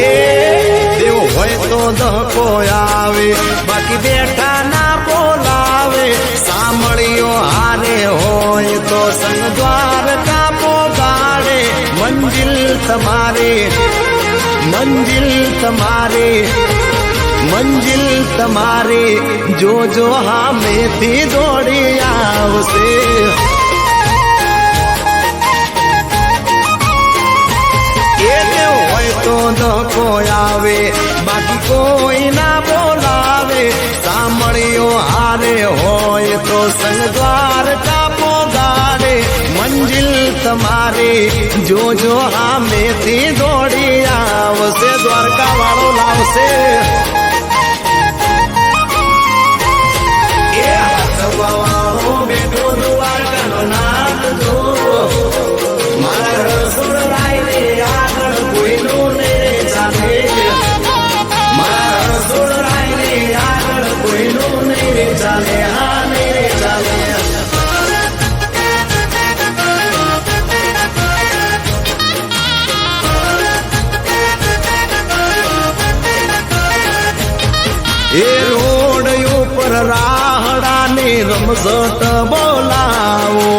એ દેવ હોય તો ધક્કો આવે, બાકી બેઠા ના બોલાવે. સાંભળ્યો હારે હોય તો સંગ દ્વારકા પોગાડે. મંજિલ તમારે, મંજિલ તમારે, મંજિલ તમારે, જોજો હામેથી દોડી આવશે. એ દેવ હોય તો ધક્કો આવે, બાકી કોઈ ના બોલાવે. સાંભળ્યો હારે હોય તો સંગ દ્વારકા પોગાડે. મંજિલ તમારે, જોજો હામેથી દોડી આવશે. દ્વારકા વાળો લાવશે. વાળો બેઠો દ્વારકાનો નાથ જો, મારા રસોડાઈ રે આગળ કોઈનું નહીં ચાલે. મારા રસોડાઈ રે આગળ કોઈનું નહીં ચાલે. હા નહીં ચાલે. એ રોડ ઉપર રાહડાને રમઝટ બોલાવો.